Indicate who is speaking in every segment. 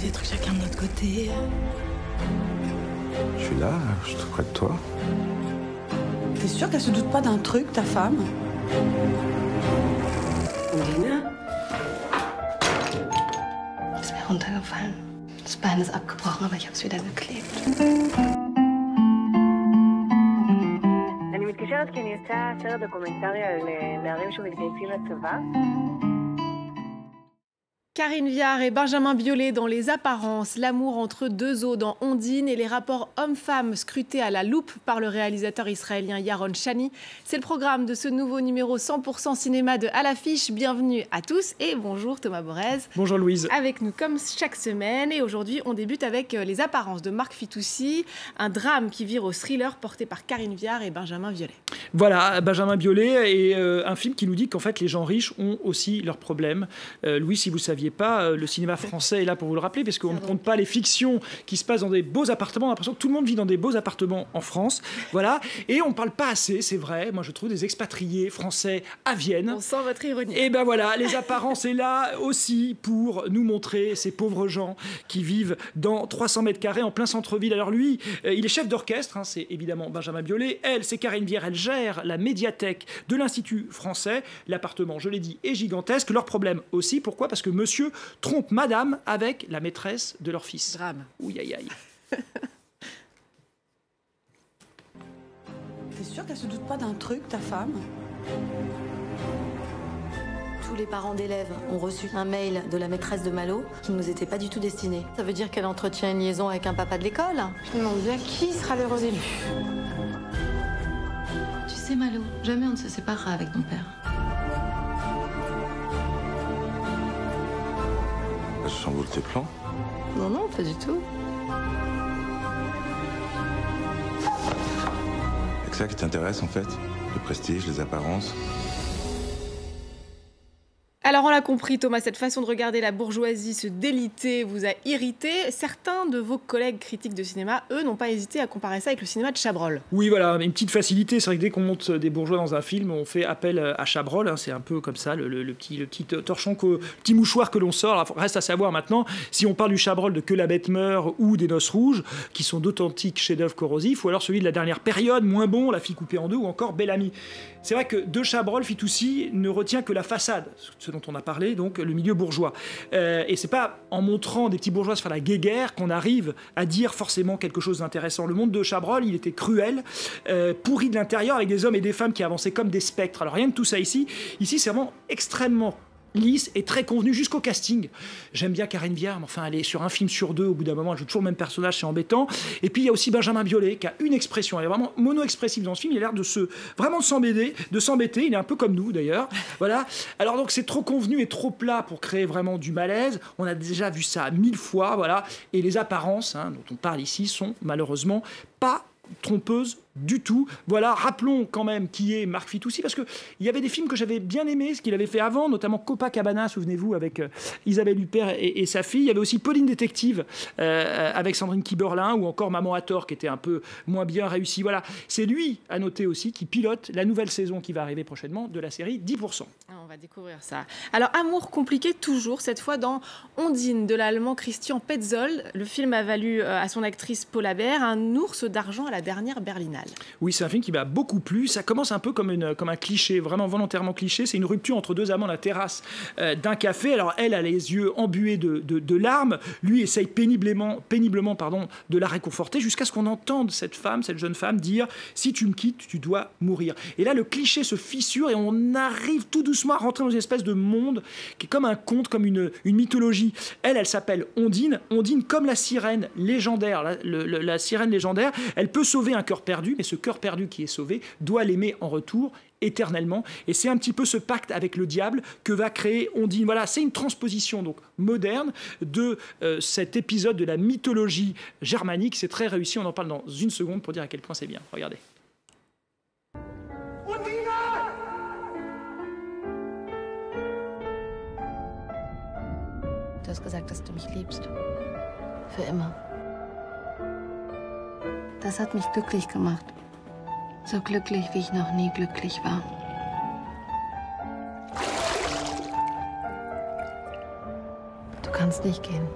Speaker 1: des trucs chacun de notre côté.
Speaker 2: Je suis là, je suis tout près de toi.
Speaker 1: T'es sûr qu'elle se doute pas d'un truc, ta femme?
Speaker 3: Undine? Ist mir runtergefallen. Das Bein ist abgebrochen, aber ich habe es wieder geklebt.
Speaker 4: אני מתקשרת כי אני יצאה סרט דוקומנטרי על נערים שמתגייסים לצבא.
Speaker 5: Karine Viard et Benjamin Biolay dans Les Apparences, l'amour entre deux eaux dans Ondine et les rapports hommes-femmes scrutés à la loupe par le réalisateur israélien Yaron Shani. C'est le programme de ce nouveau numéro 100% cinéma de À l'affiche. Bienvenue à tous et bonjour Thomas Borez.
Speaker 6: Bonjour Louise.
Speaker 5: Avec nous comme chaque semaine et aujourd'hui on débute avec Les Apparences de Marc Fitoussi, un drame qui vire au thriller porté par Karine Viard et Benjamin Biolay.
Speaker 6: Voilà, Benjamin Biolay et un film qui nous dit qu'en fait les gens riches ont aussi leurs problèmes. Louis, si vous ne saviez pas, le cinéma français est là pour vous le rappeler, parce qu'on ne compte pas les fictions qui se passent dans des beaux appartements. On a l'impression que tout le monde vit dans des beaux appartements en France. Voilà. Et on ne parle pas assez, c'est vrai, moi je trouve, des expatriés français à Vienne.
Speaker 5: On sent votre ironie.
Speaker 6: Et ben voilà, Les Apparences est là aussi pour nous montrer ces pauvres gens qui vivent dans 300 mètres carrés en plein centre-ville. Alors lui, il est chef d'orchestre, hein, c'est évidemment Benjamin Biolay. Elle, c'est Karine Viard, elle gère la médiathèque de l'Institut français. L'appartement, je l'ai dit, est gigantesque. Leur problème aussi, pourquoi ? Parce que monsieur trompe madame avec la maîtresse de leur fils.
Speaker 5: Drame.
Speaker 6: Ouh, aïe, aïe.
Speaker 1: T'es sûr qu'elle se doute pas d'un truc, ta femme?
Speaker 7: Tous les parents d'élèves ont reçu un mail de la maîtresse de Malo qui ne nous était pas du tout destiné. Ça veut dire qu'elle entretient une liaison avec un papa de l'école.
Speaker 3: Je me demande bien qui sera l'heureux élu.
Speaker 7: Tu sais Malo, jamais on ne se séparera avec ton père.
Speaker 2: Je chamboule tes plans.
Speaker 7: Non, non, pas du tout.
Speaker 2: C'est que ça qui t'intéresse en fait? Le prestige, les apparences.
Speaker 5: Alors on l'a compris Thomas, cette façon de regarder la bourgeoisie se déliter vous a irrité. Certains de vos collègues critiques de cinéma, eux, n'ont pas hésité à comparer ça avec le cinéma de Chabrol.
Speaker 6: Oui, voilà, une petite facilité. C'est vrai que dès qu'on monte des bourgeois dans un film, on fait appel à Chabrol. Hein, c'est un peu comme ça, le petit torchon, le petit mouchoir que l'on sort. Alors, reste à savoir maintenant si on parle du Chabrol de Que la bête meurt ou des Noces rouges, qui sont d'authentiques chefs-d'œuvre corrosifs, ou alors celui de la dernière période, moins bon, La fille coupée en deux, ou encore Bel Ami. C'est vrai que de Chabrol, Fitoussi ne retient que la façade, ce dont on a parlé, donc le milieu bourgeois. Et c'est pas en montrant des petits bourgeois se faire la guéguerre qu'on arrive à dire forcément quelque chose d'intéressant. Le monde de Chabrol, il était cruel, pourri de l'intérieur, avec des hommes et des femmes qui avançaient comme des spectres. Alors rien de tout ça ici. Ici, c'est vraiment extrêmement lisse et très convenu jusqu'au casting. J'aime bien Karine Viard, mais enfin, elle est sur un film sur deux, au bout d'un moment, elle joue toujours le même personnage, c'est embêtant. Et puis, il y a aussi Benjamin Biolay, qui a une expression, elle est vraiment mono-expressive dans ce film, il a l'air de vraiment de s'embêter, il est un peu comme nous, d'ailleurs. Voilà. Alors, donc, c'est trop convenu et trop plat pour créer vraiment du malaise. On a déjà vu ça 1000 fois, voilà. Et les apparences, hein, dont on parle ici, sont malheureusement pas trompeuse du tout. Voilà, rappelons quand même qui est Marc Fitoussi, parce qu'il y avait des films que j'avais bien aimés, ce qu'il avait fait avant, notamment Copacabana, souvenez-vous, avec Isabelle Huppert et sa fille. Il y avait aussi Pauline Détective, avec Sandrine Kiberlin, ou encore Maman à tort, qui était un peu moins bien réussi. Voilà, c'est lui, à noter aussi, qui pilote la nouvelle saison qui va arriver prochainement de la série 10%.
Speaker 5: On va découvrir ça. Alors, amour compliqué toujours, cette fois dans Ondine, de l'allemand Christian Petzold. Le film a valu à son actrice Paula Beer un ours d'argent à la dernière Berlinale.
Speaker 6: Oui, c'est un film qui m'a beaucoup plu. Ça commence un peu comme un cliché, vraiment volontairement cliché. C'est une rupture entre deux amants à la terrasse d'un café. Alors, elle a les yeux embués de larmes. Lui essaye péniblement de la réconforter jusqu'à ce qu'on entende cette jeune femme, dire « Si tu me quittes, tu dois mourir ». Et là, le cliché se fissure et on arrive tout doucement à rentrer dans une espèce de monde qui est comme un conte, comme une mythologie. Elle s'appelle Ondine. Ondine, comme la sirène légendaire, la sirène légendaire, elle peut sauver un cœur perdu, mais ce cœur perdu qui est sauvé doit l'aimer en retour éternellement. Et c'est un petit peu ce pacte avec le diable que va créer Ondine. Voilà, c'est une transposition donc moderne de cet épisode de la mythologie germanique. C'est très réussi, on en parle dans une seconde pour dire à quel point c'est bien. Regardez.
Speaker 7: Du hast gesagt, dass du mich liebst. Für immer. Das hat mich glücklich gemacht. So glücklich, wie ich noch nie glücklich war. Du kannst nicht gehen.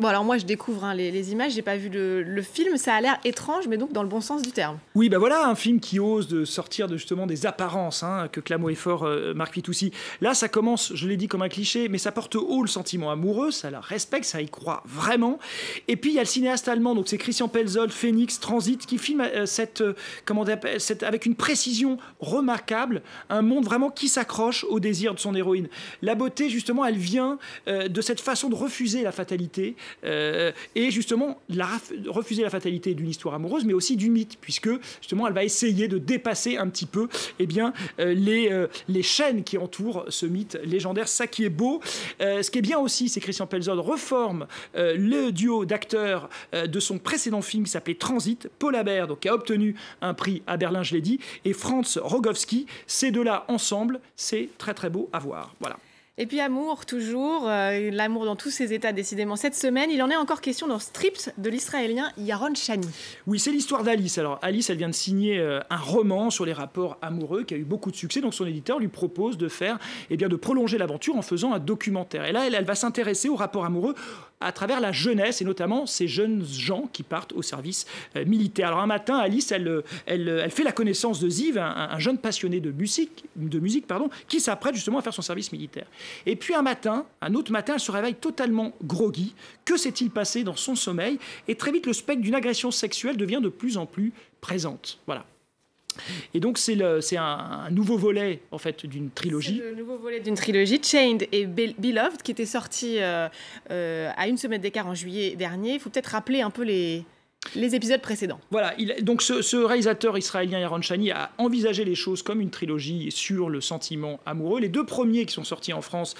Speaker 5: Bon, alors moi, je découvre les images, j'ai pas vu le film, ça a l'air étrange, mais donc dans le bon sens du terme.
Speaker 6: Oui, ben voilà, un film qui ose de sortir justement des apparences, que clame haut et fort Marc Fitoussi. Là, ça commence, je l'ai dit, comme un cliché, mais ça porte haut le sentiment amoureux, ça la respecte, ça y croit vraiment. Et puis, il y a le cinéaste allemand, donc c'est Christian Pelzold, Phoenix, Transit, qui filme avec une précision remarquable, un monde vraiment qui s'accroche au désir de son héroïne. La beauté, justement, elle vient de cette façon de refuser la fatalité, et justement refuser la fatalité d'une histoire amoureuse, mais aussi du mythe, puisque justement elle va essayer de dépasser un petit peu les chaînes qui entourent ce mythe légendaire. Ça qui est beau. Ce qui est bien aussi, c'est que Christian Pelzold reforme le duo d'acteurs de son précédent film qui s'appelait Transit, Paul Haber, donc, qui a obtenu un prix à Berlin, je l'ai dit, et Franz Rogowski. Ces deux-là ensemble, c'est très très beau à voir. Voilà.
Speaker 5: Et puis amour, toujours, l'amour dans tous ses états, décidément. Cette semaine, il en est encore question dans Stripped de l'Israélien Yaron Shani.
Speaker 6: Oui, c'est l'histoire d'Alice. Alors, Alice, elle vient de signer un roman sur les rapports amoureux qui a eu beaucoup de succès. Donc, son éditeur lui propose de prolonger l'aventure en faisant un documentaire. Et là, elle va s'intéresser aux rapports amoureux à travers la jeunesse, et notamment ces jeunes gens qui partent au service militaire. Alors, un matin, Alice, elle fait la connaissance de Ziv, un jeune passionné de musique, qui s'apprête justement à faire son service militaire. Et puis un autre matin, elle se réveille totalement groggy. Que s'est-il passé dans son sommeil? Et très vite, le spectre d'une agression sexuelle devient de plus en plus présente. Voilà. Et donc c'est un nouveau volet en fait d'une trilogie.
Speaker 5: C'est le nouveau volet d'une trilogie, Chained et Beloved, qui était sorti à une semaine d'écart en juillet dernier. Il faut peut-être rappeler un peu les épisodes précédents. Voilà,
Speaker 6: donc ce réalisateur israélien Yaron Shani a envisagé les choses comme une trilogie sur le sentiment amoureux. Les deux premiers qui sont sortis en France,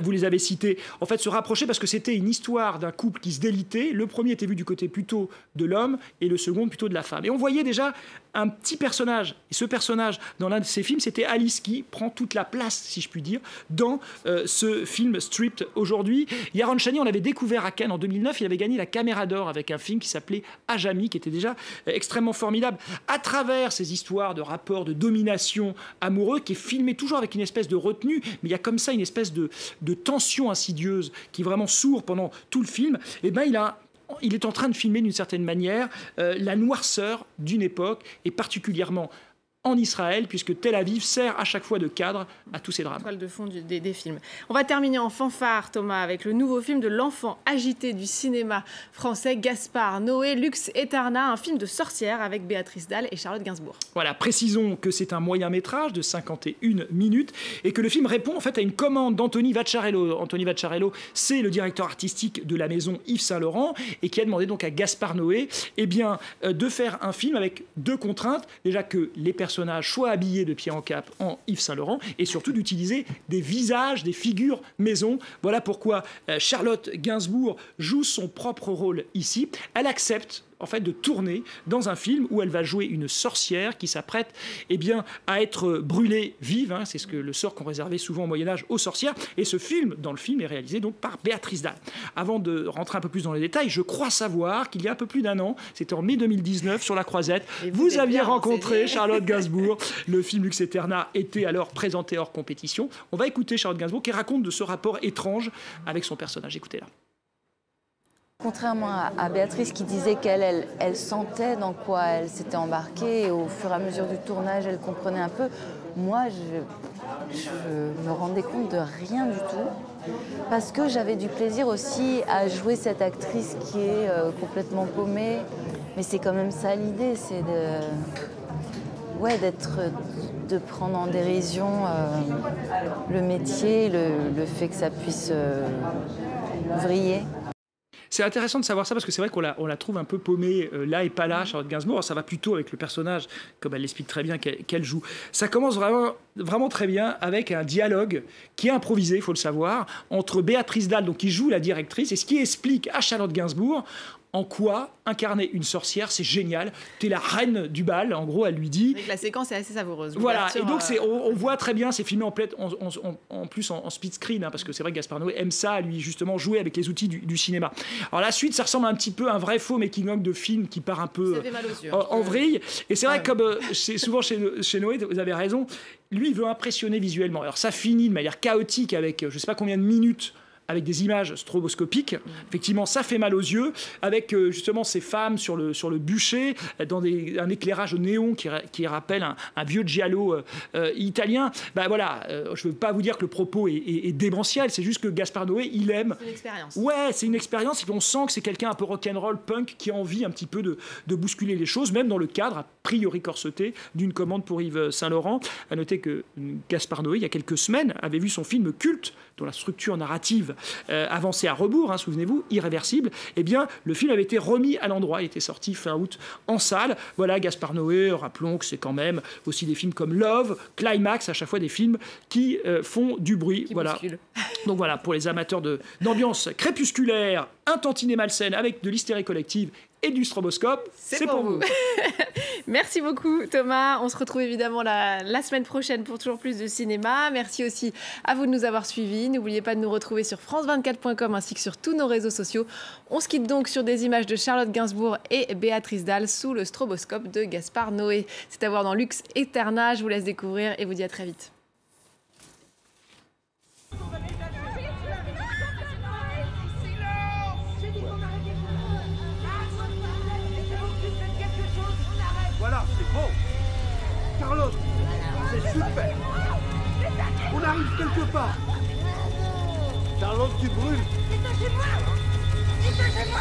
Speaker 6: vous les avez cités, en fait se rapprochaient parce que c'était une histoire d'un couple qui se délitait. Le premier était vu du côté plutôt de l'homme et le second plutôt de la femme. Et on voyait déjà un petit personnage. Et ce personnage, dans l'un de ces films, c'était Alice qui prend toute la place, si je puis dire, dans ce film Stripped aujourd'hui. Yaron Shani, on l'avait découvert à Cannes en 2009. Il avait gagné la Caméra d'Or avec un film qui s'appelait Ajami, qui était déjà extrêmement formidable. À travers ces histoires de rapports de domination amoureux, qui est filmé toujours avec une espèce de retenue, mais il y a comme ça une espèce de tension insidieuse qui vraiment sourd pendant tout le film. Et ben il est en train de filmer d'une certaine manière la noirceur d'une époque, et particulièrement en Israël, puisque Tel Aviv sert à chaque fois de cadre à tous ces drames.
Speaker 5: Toile de fond des films. On va terminer en fanfare, Thomas, avec le nouveau film de l'enfant agité du cinéma français, Gaspard Noé, Lux Aeterna, un film de sorcière avec Béatrice Dalle et Charlotte Gainsbourg.
Speaker 6: Voilà, précisons que c'est un moyen-métrage de 51 minutes et que le film répond en fait à une commande d'Anthony Vaccarello. Anthony Vaccarello, c'est le directeur artistique de la maison Yves Saint-Laurent et qui a demandé donc à Gaspard Noé de faire un film avec deux contraintes. Déjà que les personnages soient habillés de pied en cap en Yves Saint-Laurent et surtout d'utiliser des visages, des figures maison. Voilà pourquoi Charlotte Gainsbourg joue son propre rôle ici. Elle accepte en fait de tourner dans un film où elle va jouer une sorcière qui s'apprête à être brûlée vive. C'est ce que le sort qu'on réservait souvent au Moyen-Âge aux sorcières. Et dans le film est réalisé donc par Béatrice Dalle. Avant de rentrer un peu plus dans les détails, je crois savoir qu'il y a un peu plus d'un an, c'était en mai 2019 sur la Croisette, vous aviez rencontré Charlotte Gainsbourg. Le film Lux Aeterna était alors présenté hors compétition. On va écouter Charlotte Gainsbourg qui raconte de ce rapport étrange avec son personnage. Écoutez-la.
Speaker 8: Contrairement à Béatrice qui disait qu'elle sentait dans quoi elle s'était embarquée et au fur et à mesure du tournage, elle comprenait un peu, moi, je me rendais compte de rien du tout parce que j'avais du plaisir aussi à jouer cette actrice qui est complètement paumée. Mais c'est quand même ça l'idée, c'est de prendre en dérision le métier, le fait que ça puisse vriller.
Speaker 6: C'est intéressant de savoir ça parce que c'est vrai qu'on la trouve un peu paumée là et pas là, Charlotte Gainsbourg. Ça va plutôt avec le personnage, comme elle l'explique très bien qu'elle joue. Ça commence vraiment très bien avec un dialogue qui est improvisé, il faut le savoir, entre Béatrice Dalle, donc qui joue la directrice, et ce qui explique à Charlotte Gainsbourg en quoi incarner une sorcière, c'est génial. T'es la reine du bal, en gros, elle lui dit.
Speaker 5: Donc la séquence est assez savoureuse.
Speaker 6: Voilà, et donc on voit très bien, c'est filmé en plus en split screen, parce que c'est vrai que Gaspard Noé aime ça, lui, justement, jouer avec les outils du cinéma. Alors la suite, ça ressemble un petit peu à un vrai faux making-of de film qui part un peu en vrille. Et c'est vrai que comme c'est souvent chez Noé, vous avez raison, lui, il veut impressionner visuellement. Alors ça finit de manière chaotique avec je ne sais pas combien de minutes avec des images stroboscopiques. Effectivement, ça fait mal aux yeux, avec justement ces femmes sur le bûcher, dans un éclairage au néon qui rappelle un vieux giallo italien. Voilà, je ne veux pas vous dire que le propos est démentiel, c'est juste que Gaspard Noé, il aime...
Speaker 5: C'est une expérience.
Speaker 6: Ouais, c'est une expérience, et puis on sent que c'est quelqu'un un peu rock'n'roll, punk, qui a envie un petit peu de bousculer les choses, même dans le cadre, a priori corseté, d'une commande pour Yves Saint-Laurent. À noter que Gaspard Noé, il y a quelques semaines, avait vu son film culte, dont la structure narrative avançait à rebours, souvenez-vous, Irréversible. Eh bien, le film avait été remis à l'endroit, il était sorti fin août en salle. Voilà, Gaspard Noé, rappelons que c'est quand même aussi des films comme Love, Climax, à chaque fois des films qui font du bruit. Voilà. Donc voilà, pour les amateurs d'ambiance crépusculaire, un tantinet malsaine avec de l'hystérie collective et du stroboscope, c'est pour vous.
Speaker 5: Merci beaucoup Thomas. On se retrouve évidemment la semaine prochaine pour toujours plus de cinéma. Merci aussi à vous de nous avoir suivis. N'oubliez pas de nous retrouver sur france24.com ainsi que sur tous nos réseaux sociaux. On se quitte donc sur des images de Charlotte Gainsbourg et Béatrice Dalle sous le stroboscope de Gaspard Noé. C'est à voir dans Lux Eterna. Je vous laisse découvrir et vous dis à très vite.
Speaker 9: Voilà, c'est bon. Carlotte, c'est super. On arrive quelque part. Charlotte, tu brûles. Détachez-moi. Détachez-moi.